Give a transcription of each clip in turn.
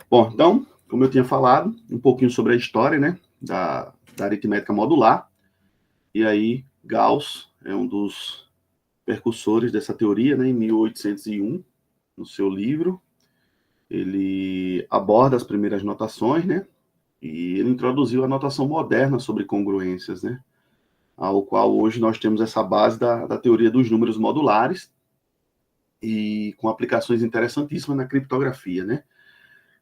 Bom, então, como eu tinha falado, um pouquinho sobre a história, né, da aritmética modular, e aí Gauss é um dos percussores dessa teoria, né, em 1801, no seu livro, ele aborda as primeiras notações, né, e ele introduziu a notação moderna sobre congruências, né, ao qual hoje nós temos essa base da teoria dos números modulares, e com aplicações interessantíssimas na criptografia, né.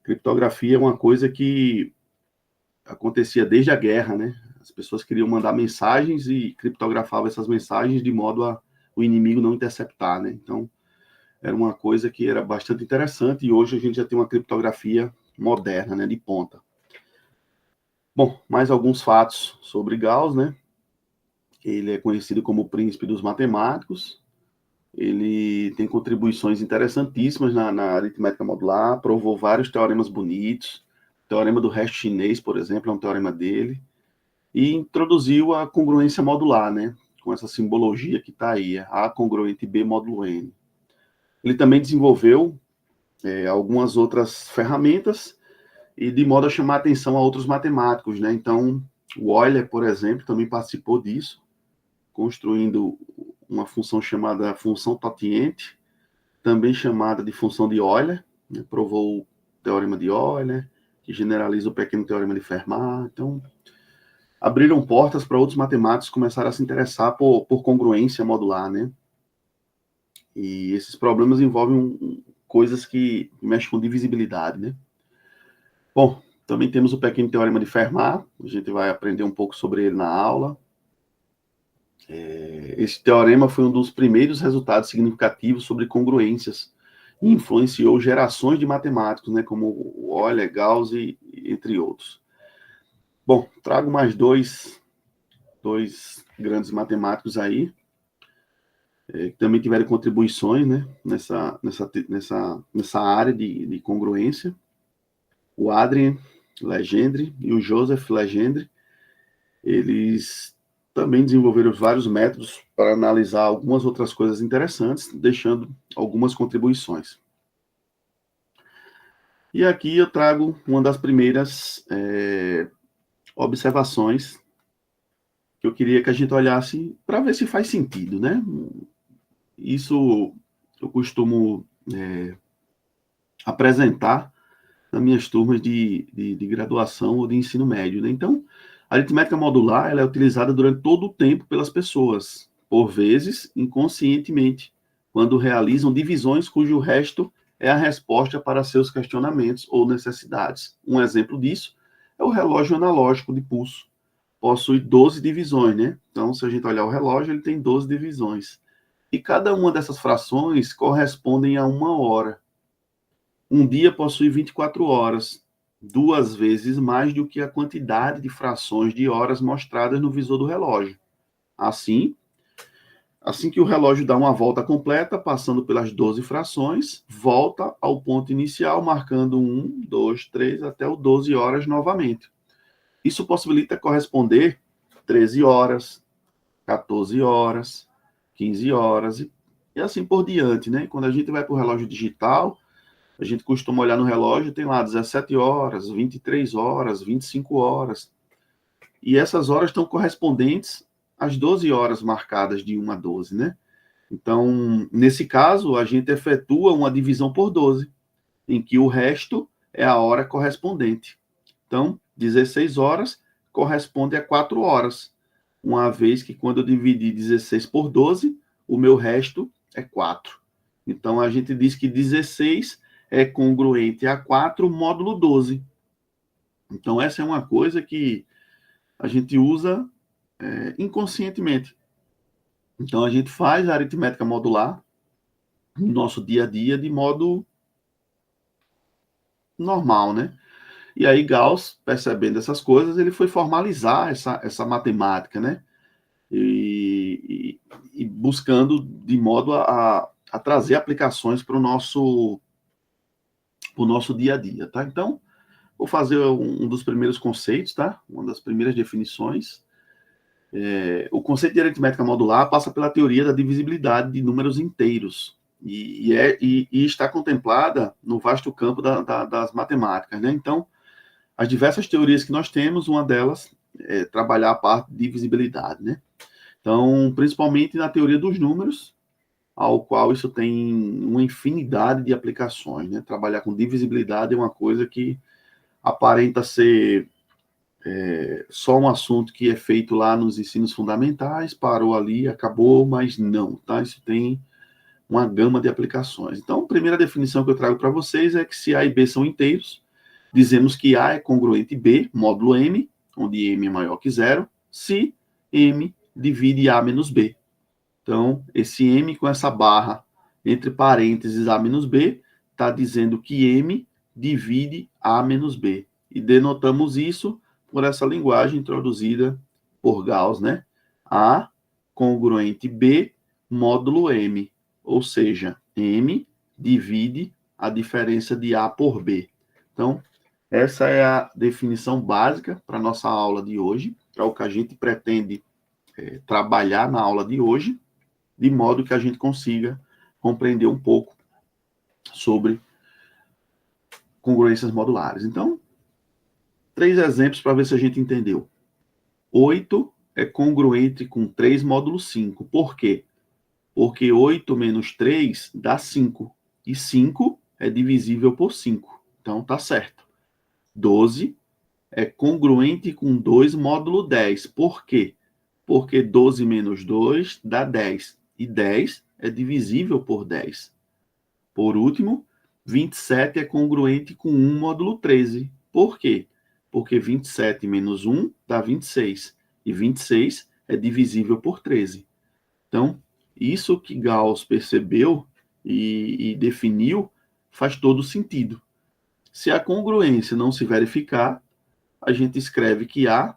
Criptografia é uma coisa que acontecia desde a guerra, né? As pessoas queriam mandar mensagens e criptografavam essas mensagens de modo a o inimigo não interceptar, né? Então, era uma coisa que era bastante interessante e hoje a gente já tem uma criptografia moderna, né, de ponta. Bom, mais alguns fatos sobre Gauss, né? Ele é conhecido como o príncipe dos matemáticos. Ele tem contribuições interessantíssimas na aritmética modular, provou vários teoremas bonitos. O teorema do resto chinês, por exemplo, é um teorema dele. E introduziu a congruência modular, né? Com essa simbologia que está aí, A congruente B módulo N. Ele também desenvolveu algumas outras ferramentas e de modo a chamar a atenção a outros matemáticos, né? Então, o Euler, por exemplo, também participou disso, construindo uma função chamada função tociente, também chamada de função de Euler, né? Provou o teorema de Euler, que generaliza o pequeno teorema de Fermat. Então, abriram portas para outros matemáticos começarem a se interessar por congruência modular, né? E esses problemas envolvem coisas que mexem com divisibilidade, né? Bom, também temos o pequeno teorema de Fermat, a gente vai aprender um pouco sobre ele na aula. Esse teorema foi um dos primeiros resultados significativos sobre congruências e influenciou gerações de matemáticos, né, como o Euler, Gauss e entre outros. Bom, trago mais dois grandes matemáticos aí, que também tiveram contribuições, né, nessa área de congruência. O Adrien Legendre e o Joseph Legendre, eles também desenvolveram vários métodos para analisar algumas outras coisas interessantes, deixando algumas contribuições. E aqui eu trago uma das primeiras observações que eu queria que a gente olhasse para ver se faz sentido, né? Isso eu costumo apresentar nas minhas turmas de graduação ou de ensino médio, né? Então, a aritmética modular ela é utilizada durante todo o tempo pelas pessoas, por vezes inconscientemente, quando realizam divisões cujo resto é a resposta para seus questionamentos ou necessidades. Um exemplo disso é o relógio analógico de pulso. Possui 12 divisões, né? Então, se a gente olhar o relógio, ele tem 12 divisões. E cada uma dessas frações correspondem a uma hora. Um dia possui 24 horas, 2 vezes mais do que a quantidade de frações de horas mostradas no visor do relógio. Assim que o relógio dá uma volta completa, passando pelas 12 frações, volta ao ponto inicial, marcando 1, 2, 3, até o 12 horas novamente. Isso possibilita corresponder 13 horas, 14 horas, 15 horas e assim por diante, né? Quando a gente vai para o relógio digital, a gente costuma olhar no relógio, tem lá 17 horas, 23 horas, 25 horas. E essas horas estão correspondentes às 12 horas marcadas de 1 a 12, né? Então, nesse caso, a gente efetua uma divisão por 12, em que o resto é a hora correspondente. Então, 16 horas corresponde a 4 horas, uma vez que quando eu dividir 16 por 12, o meu resto é 4. Então, a gente diz que 16 é congruente a 4 módulo 12. Então, essa é uma coisa que a gente usa inconscientemente. Então, a gente faz a aritmética modular no nosso dia a dia de modo normal, né? E aí Gauss, percebendo essas coisas, ele foi formalizar essa matemática, né? E buscando de modo a trazer aplicações para o nosso dia a dia, tá? Então, vou fazer um dos primeiros conceitos, tá? Uma das primeiras definições. O conceito de aritmética modular passa pela teoria da divisibilidade de números inteiros. e está contemplada no vasto campo das matemáticas, né? Então, as diversas teorias que nós temos, uma delas é trabalhar a parte de divisibilidade, né? Então, principalmente na teoria dos números, ao qual isso tem uma infinidade de aplicações, né? Trabalhar com divisibilidade é uma coisa que aparenta ser só um assunto que é feito lá nos ensinos fundamentais, parou ali, acabou, mas não, tá? Isso tem uma gama de aplicações. Então, a primeira definição que eu trago para vocês é que se A e B são inteiros, dizemos que A é congruente B, módulo M, onde M é maior que zero, se M divide A menos B. Então, esse M com essa barra entre parênteses A menos B, está dizendo que M divide A menos B. E denotamos isso por essa linguagem introduzida por Gauss, né? A congruente B módulo M. Ou seja, M divide a diferença de A por B. Então, essa é a definição básica para a nossa aula de hoje, para o que a gente pretende trabalhar na aula de hoje, de modo que a gente consiga compreender um pouco sobre congruências modulares. Então, 3 exemplos para ver se a gente entendeu. 8 é congruente com 3 módulo 5. Por quê? Porque 8 menos 3 dá 5. E 5 é divisível por 5. Então, tá certo. 12 é congruente com 2 módulo 10. Por quê? Porque 12 menos 2 dá 10. E 10 é divisível por 10. Por último, 27 é congruente com 1 módulo 13. Por quê? Porque 27 menos 1 dá 26. E 26 é divisível por 13. Então, isso que Gauss percebeu e definiu faz todo sentido. Se a congruência não se verificar, a gente escreve que A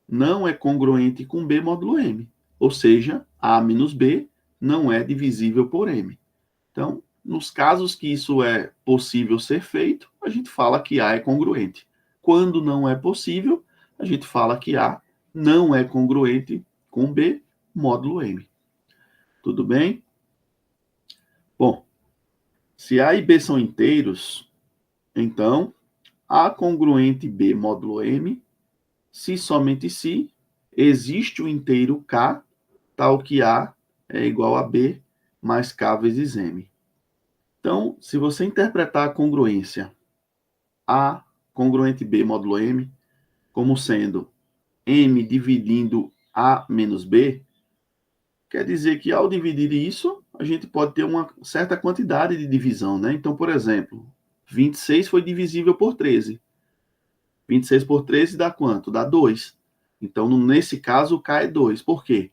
não é congruente com B módulo M. Ou seja, A menos B não é divisível por M. Então, nos casos que isso é possível ser feito, a gente fala que A é congruente. Quando não é possível, a gente fala que A não é congruente com B módulo M. Tudo bem? Bom, se A e B são inteiros, então A congruente B módulo M, se somente se existe o inteiro K, tal que A é igual a B mais K vezes M. Então, se você interpretar a congruência A congruente B módulo M como sendo M dividindo A menos B, quer dizer que ao dividir isso, a gente pode ter uma certa quantidade de divisão, né? Então, por exemplo, 26 foi divisível por 13. 26 por 13 dá quanto? Dá 2. Então, nesse caso, o K é 2. Por quê?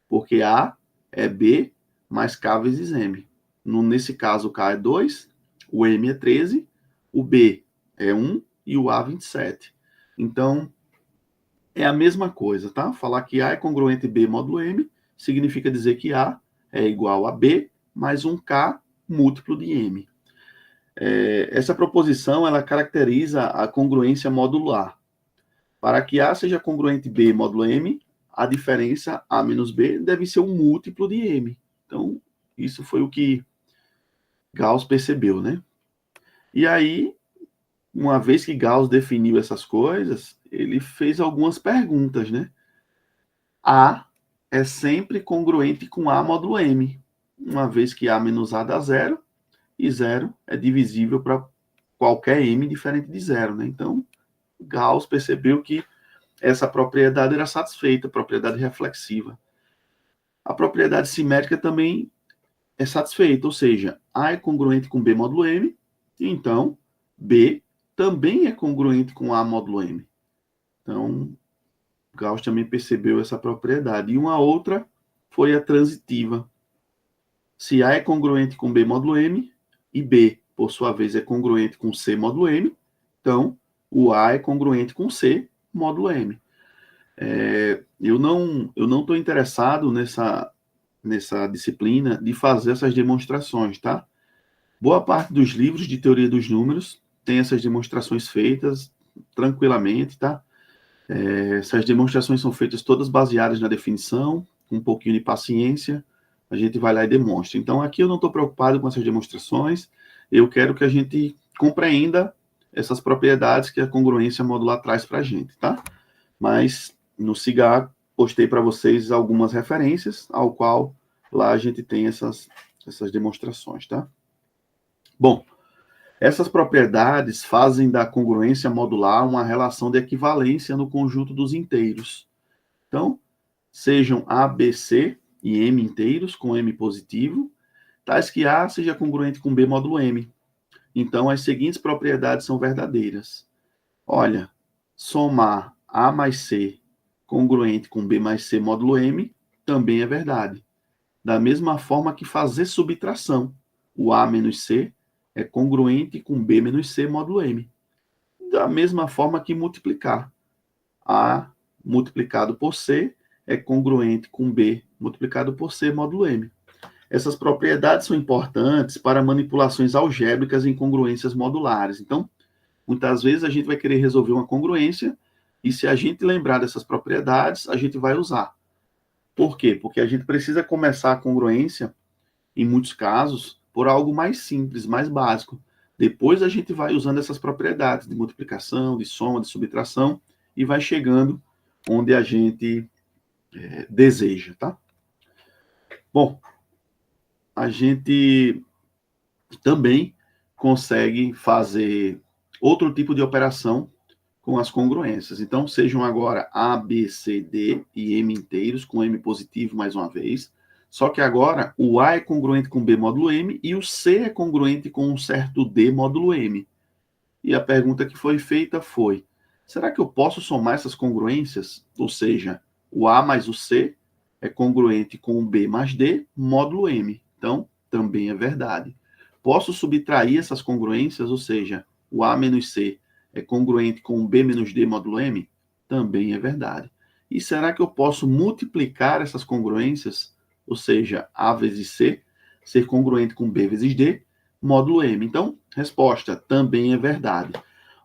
Porque A é B mais K vezes M. Nesse caso, o K é 2, o M é 13, o B é 1 e o A 27. Então, é a mesma coisa, tá? Falar que A é congruente B módulo M significa dizer que A é igual a B mais um K múltiplo de M. Essa proposição, ela caracteriza a congruência modular. Para que A seja congruente B módulo M, a diferença A menos B deve ser um múltiplo de M. Então, isso foi o que Gauss percebeu, né? E aí, uma vez que Gauss definiu essas coisas, ele fez algumas perguntas, né? A é sempre congruente com A módulo M, uma vez que A menos A dá zero, e zero é divisível para qualquer M diferente de zero, né? Então, Gauss percebeu que essa propriedade era satisfeita, propriedade reflexiva. A propriedade simétrica também é satisfeita, ou seja, A é congruente com B módulo M, e então B também é congruente com A módulo M. Então, Gauss também percebeu essa propriedade. E uma outra foi a transitiva. Se A é congruente com B módulo M, e B, por sua vez, é congruente com C módulo M, então o A é congruente com C módulo M. Eu não estou interessado nessa disciplina de fazer essas demonstrações, tá? Boa parte dos livros de teoria dos números tem essas demonstrações feitas tranquilamente, tá? Essas demonstrações são feitas todas baseadas na definição, com um pouquinho de paciência, a gente vai lá e demonstra. Então, aqui eu não estou preocupado com essas demonstrações, eu quero que a gente compreenda essas propriedades que a congruência modular traz para a gente, tá? Mas no CIGAR, postei para vocês algumas referências, ao qual lá a gente tem essas demonstrações, tá? Bom, essas propriedades fazem da congruência modular uma relação de equivalência no conjunto dos inteiros. Então, sejam A, B, C e M inteiros, com M positivo, tais que A seja congruente com B módulo M. Então, as seguintes propriedades são verdadeiras. Olha, somar A mais C congruente com B mais C módulo M também é verdade. Da mesma forma que fazer subtração. O A menos C é congruente com B menos C módulo M. Da mesma forma que multiplicar. A multiplicado por C é congruente com B multiplicado por C módulo M. Essas propriedades são importantes para manipulações algébricas em congruências modulares. Então, muitas vezes a gente vai querer resolver uma congruência e se a gente lembrar dessas propriedades, a gente vai usar. Por quê? Porque a gente precisa começar a congruência, em muitos casos, por algo mais simples, mais básico. Depois a gente vai usando essas propriedades de multiplicação, de soma, de subtração e vai chegando onde a gente deseja, tá? Bom, a gente também consegue fazer outro tipo de operação com as congruências. Então, sejam agora A, B, C, D e M inteiros, com M positivo mais uma vez. Só que agora o A é congruente com B módulo M e o C é congruente com um certo D módulo M. E a pergunta que foi feita foi, será que eu posso somar essas congruências? Ou seja, o A mais o C é congruente com o B mais D módulo M. Então, também é verdade. Posso subtrair essas congruências, ou seja, o A menos C é congruente com o B menos D módulo M? Também é verdade. E será que eu posso multiplicar essas congruências, ou seja, A vezes C, ser congruente com B vezes D, módulo M? Então, resposta, também é verdade.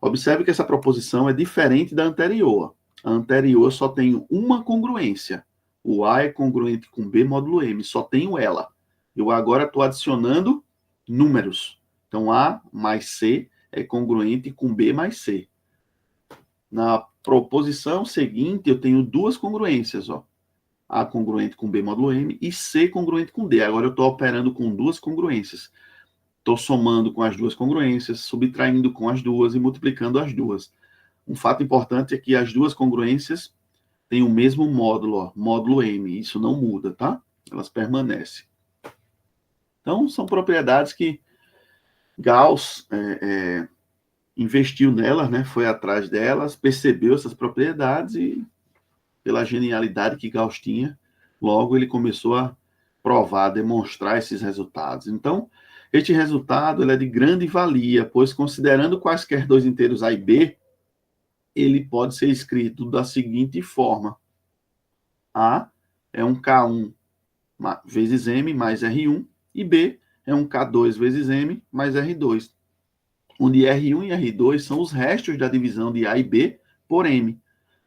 Observe que essa proposição é diferente da anterior. A anterior só tem uma congruência. O A é congruente com B módulo M, só tenho ela. Eu agora estou adicionando números. Então, A mais C é congruente com B mais C. Na proposição seguinte, eu tenho duas congruências, ó. A congruente com B módulo M e C congruente com D. Agora eu estou operando com duas congruências. Estou somando com as duas congruências, subtraindo com as duas e multiplicando as duas. Um fato importante é que as duas congruências têm o mesmo módulo, ó, módulo M. Isso não muda, tá? Elas permanecem. Então, são propriedades que Gauss investiu nelas, né? Foi atrás delas, percebeu essas propriedades e, pela genialidade que Gauss tinha, logo ele começou a provar, demonstrar esses resultados. Então, este resultado ele é de grande valia, pois considerando quaisquer dois inteiros A e B, ele pode ser escrito da seguinte forma. A é um K1 vezes M mais R1, e B é um K2 vezes M mais R2, onde R1 e R2 são os restos da divisão de A e B por M.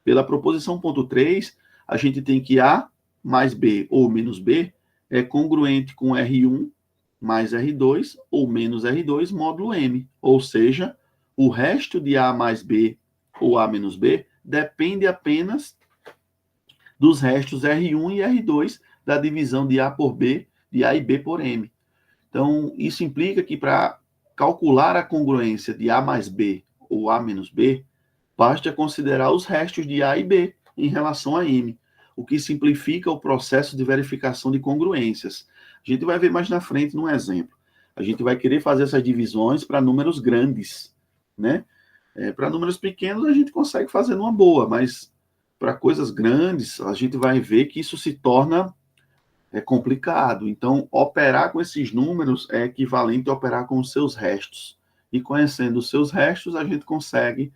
Pela proposição ponto 3, a gente tem que A mais B ou menos B é congruente com R1 mais R2 ou menos R2 módulo M. Ou seja, o resto de A mais B ou A menos B depende apenas dos restos R1 e R2 da divisão de A por B, de A e B por M. Então, isso implica que para calcular a congruência de A mais B ou A menos B, basta considerar os restos de A e B em relação a M, o que simplifica o processo de verificação de congruências. A gente vai ver mais na frente num exemplo. A gente vai querer fazer essas divisões para números grandes, né? Para números pequenos a gente consegue fazer numa boa, mas para coisas grandes a gente vai ver que isso se torna complicado. Então, operar com esses números é equivalente a operar com os seus restos. E conhecendo os seus restos, a gente consegue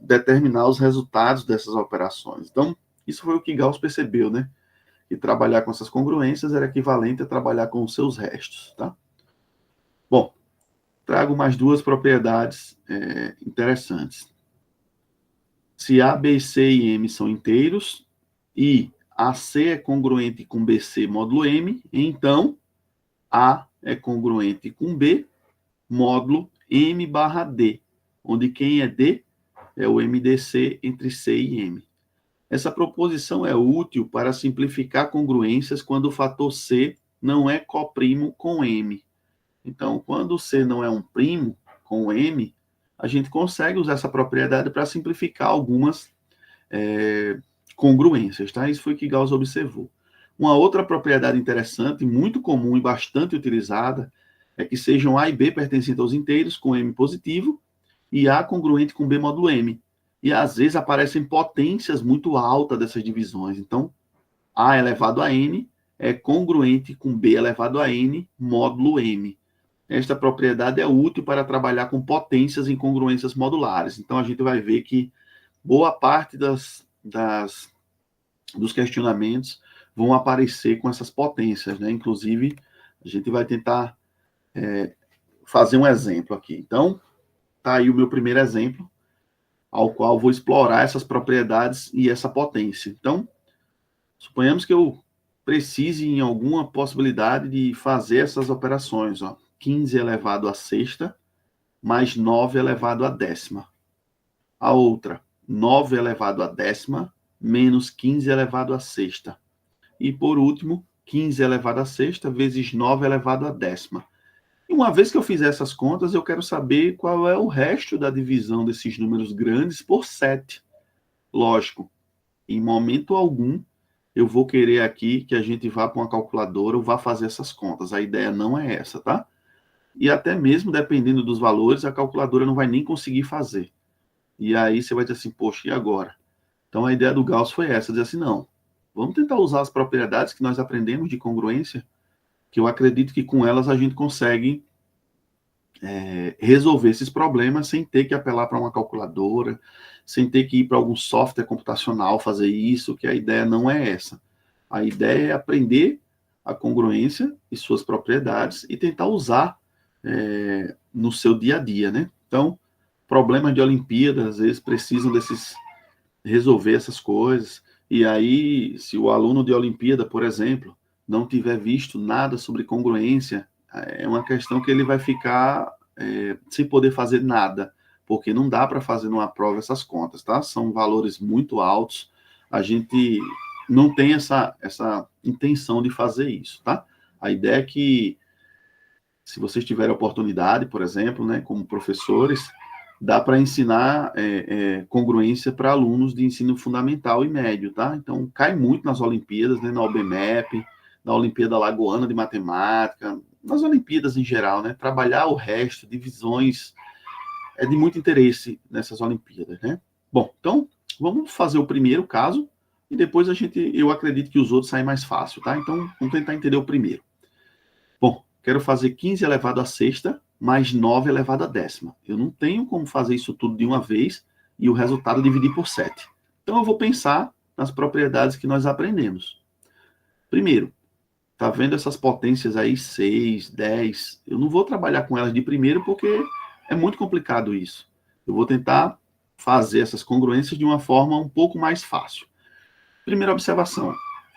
determinar os resultados dessas operações. Então, isso foi o que Gauss percebeu, né? Que trabalhar com essas congruências era equivalente a trabalhar com os seus restos, tá? Bom, trago mais duas propriedades interessantes. Se A, B, C e M são inteiros e AC é congruente com BC módulo M, então A é congruente com B módulo M barra D, onde quem é D é o MDC entre C e M. Essa proposição é útil para simplificar congruências quando o fator C não é coprimo com M. Então, quando C não é um primo com M, a gente consegue usar essa propriedade para simplificar algumas congruências, tá? Isso foi o que Gauss observou. Uma outra propriedade interessante, muito comum e bastante utilizada, é que sejam A e B pertencentes aos inteiros com M positivo e A congruente com B módulo M. E às vezes aparecem potências muito altas dessas divisões. Então, A elevado a N é congruente com B elevado a N módulo M. Esta propriedade é útil para trabalhar com potências em congruências modulares. Então, a gente vai ver que boa parte dos questionamentos vão aparecer com essas potências, né? Inclusive, a gente vai tentar fazer um exemplo aqui. Então, tá aí o meu primeiro exemplo, ao qual vou explorar essas propriedades e essa potência. Então, suponhamos que eu precise em alguma possibilidade de fazer essas operações, ó. 15 elevado a sexta mais 9 elevado a décima. A outra, 9 elevado a décima menos 15 elevado a sexta. E, por último, 15 elevado a sexta vezes 9 elevado a décima. E uma vez que eu fizer essas contas, eu quero saber qual é o resto da divisão desses números grandes por 7. Lógico, em momento algum, eu vou querer aqui que a gente vá para uma calculadora ou vá fazer essas contas. A ideia não é essa, tá? E até mesmo, dependendo dos valores, a calculadora não vai nem conseguir fazer. E aí você vai dizer assim, poxa, e agora? Então a ideia do Gauss foi essa, dizer assim, não, vamos tentar usar as propriedades que nós aprendemos de congruência, que eu acredito que com elas a gente consegue resolver esses problemas sem ter que apelar para uma calculadora, sem ter que ir para algum software computacional fazer isso, que a ideia não é essa. A ideia é aprender a congruência e suas propriedades e tentar usar no seu dia a dia, né? Então, problemas de Olimpíada, às vezes, precisam resolver essas coisas, e aí, se o aluno de Olimpíada, por exemplo, não tiver visto nada sobre congruência, é uma questão que ele vai ficar sem poder fazer nada, porque não dá para fazer numa prova essas contas, tá? São valores muito altos, a gente não tem essa intenção de fazer isso, tá? A ideia é que, se vocês tiverem oportunidade, por exemplo, né, como professores, dá para ensinar congruência para alunos de ensino fundamental e médio, tá? Então, cai muito nas Olimpíadas, né, na OBMEP, na Olimpíada Lagoana de Matemática, nas Olimpíadas em geral, né? Trabalhar o resto, divisões, é de muito interesse nessas Olimpíadas, né? Bom, então, vamos fazer o primeiro caso, e depois eu acredito que os outros saem mais fácil, tá? Então, vamos tentar entender o primeiro. Bom, quero fazer 15 elevado a sexta mais 9 elevado a décima. Eu não tenho como fazer isso tudo de uma vez e o resultado dividir por 7. Então, eu vou pensar nas propriedades que nós aprendemos. Primeiro, tá vendo essas potências aí, 6, 10? Eu não vou trabalhar com elas de primeiro porque é muito complicado isso. Eu vou tentar fazer essas congruências de uma forma um pouco mais fácil. Primeira observação,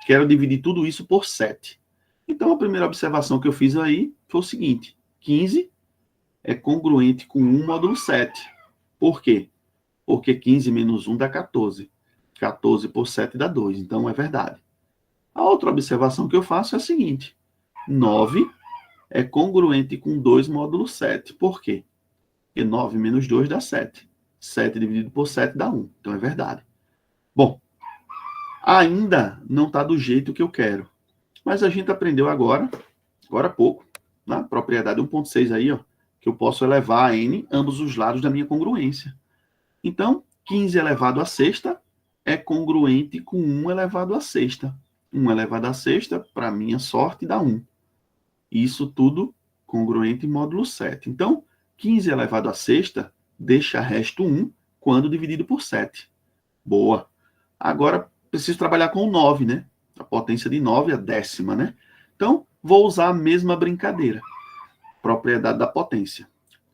quero dividir tudo isso por 7. Então, a primeira observação que eu fiz aí foi o seguinte: 15 é congruente com 1 módulo 7. Por quê? Porque 15 menos 1 dá 14. 14 por 7 dá 2, então é verdade. A outra observação que eu faço é a seguinte: 9 é congruente com 2 módulo 7. Por quê? Porque 9 menos 2 dá 7. 7 dividido por 7 dá 1, então é verdade. Bom, ainda não está do jeito que eu quero. Mas a gente aprendeu agora há pouco, na propriedade 1.6 aí, ó, que eu posso elevar a n ambos os lados da minha congruência. Então, 15 elevado a sexta é congruente com 1 elevado a sexta. 1 elevado a sexta, para minha sorte, dá 1. Isso tudo congruente em módulo 7. Então, 15 elevado a sexta deixa resto 1 quando dividido por 7. Boa. Agora, preciso trabalhar com o 9, né? A potência de 9 é a décima, né? Então, vou usar a mesma brincadeira. Propriedade da potência.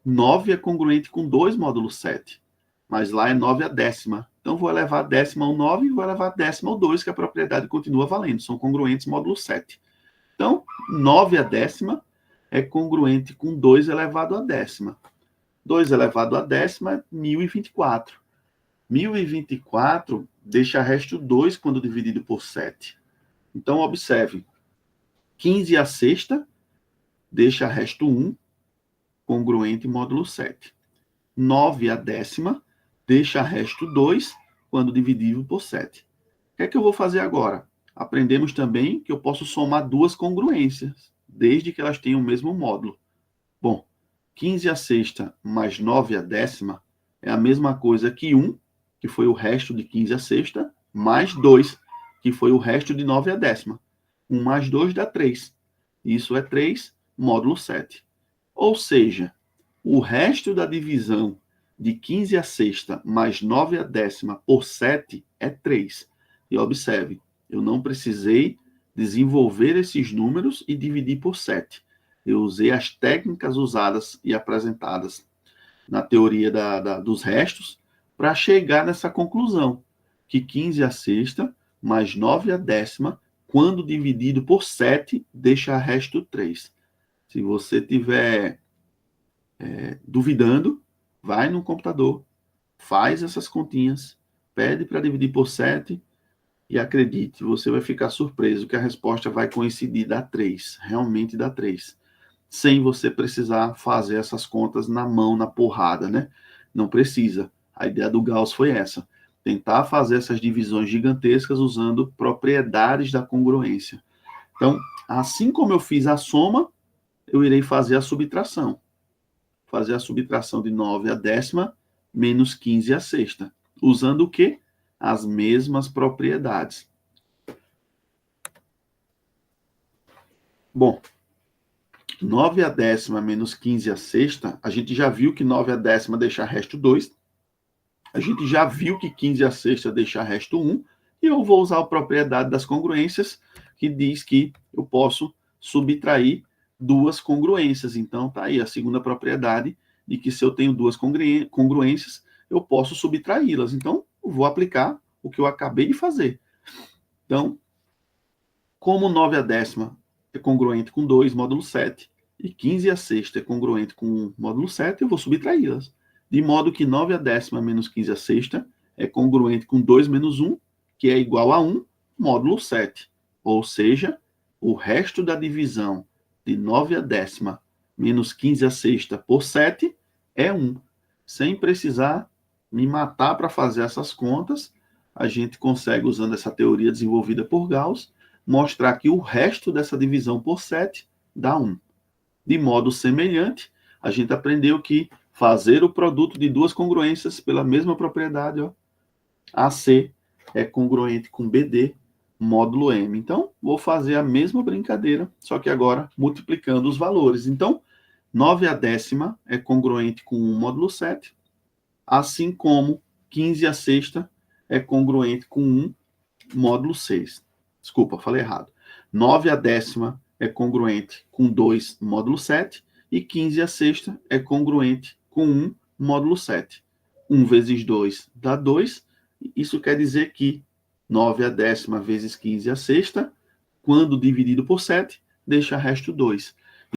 9 é congruente com 2 módulo 7. Mas lá é 9 a décima. Então, vou elevar a décima ao 9 e vou elevar a décima ao 2, que a propriedade continua valendo. São congruentes módulo 7. Então, 9 a décima é congruente com 2 elevado a décima. 2 elevado a décima é 1024. 1024 deixa resto 2 quando dividido por 7. Então, observe. 15 a sexta deixa resto 1, congruente módulo 7. 9 a décima deixa resto 2 quando dividido por 7. O que é que eu vou fazer agora? Aprendemos também que eu posso somar duas congruências, desde que elas tenham o mesmo módulo. Bom, 15 a sexta mais 9 a décima é a mesma coisa que 1, que foi o resto de 15 a sexta, mais 2, que foi o resto de 9 a décima. 1 mais 2 dá 3. Isso é 3, módulo 7. Ou seja, o resto da divisão de 15 a sexta mais 9 a décima por 7 é 3. E observe, eu não precisei desenvolver esses números e dividir por 7. Eu usei as técnicas usadas e apresentadas na teoria dos restos para chegar nessa conclusão, que 15 a sexta mais 9 a décima, quando dividido por 7, deixa resto 3. Se você estiver duvidando, vai no computador, faz essas continhas, pede para dividir por 7 e acredite, você vai ficar surpreso que a resposta vai coincidir, dá 3, realmente dá 3. Sem você precisar fazer essas contas na mão, na porrada, né? Não precisa. A ideia do Gauss foi essa, tentar fazer essas divisões gigantescas usando propriedades da congruência. Então, assim como eu fiz a soma, eu irei fazer a subtração. Fazer a subtração de 9 a décima menos 15 a sexta. Usando o quê? As mesmas propriedades. Bom, 9 a décima menos 15 a sexta, a gente já viu que 9 a décima deixa resto 2. A gente já viu que 15 a sexta deixa resto 1. E eu vou usar a propriedade das congruências, que diz que eu posso subtrair duas congruências. Então, tá aí a segunda propriedade de que se eu tenho duas congruências, eu posso subtraí-las. Então, eu vou aplicar o que eu acabei de fazer. Então, como 9 a décima é congruente com 2, módulo 7, e 15 a sexta é congruente com módulo 7, eu vou subtraí-las. De modo que 9 a décima menos 15 a sexta é congruente com 2 menos 1, que é igual a 1, módulo 7. Ou seja, o resto da divisão de 9 a décima menos 15 a sexta por 7 é 1. Sem precisar me matar para fazer essas contas, a gente consegue, usando essa teoria desenvolvida por Gauss, mostrar que o resto dessa divisão por 7 dá 1. De modo semelhante, a gente aprendeu que fazer o produto de duas congruências pela mesma propriedade, ó, AC é congruente com BD, módulo M. Então, vou fazer a mesma brincadeira, só que agora multiplicando os valores. Então, 9 a décima é congruente com 1 módulo 7, assim como 15 a sexta é congruente com 1 módulo 6. Desculpa, falei errado. 9 a décima é congruente com 2 módulo 7 e 15 a sexta é congruente com 1 módulo 7. 1 vezes 2 dá 2. Isso quer dizer que 9 a décima vezes 15 a sexta, quando dividido por 7, deixa resto 2.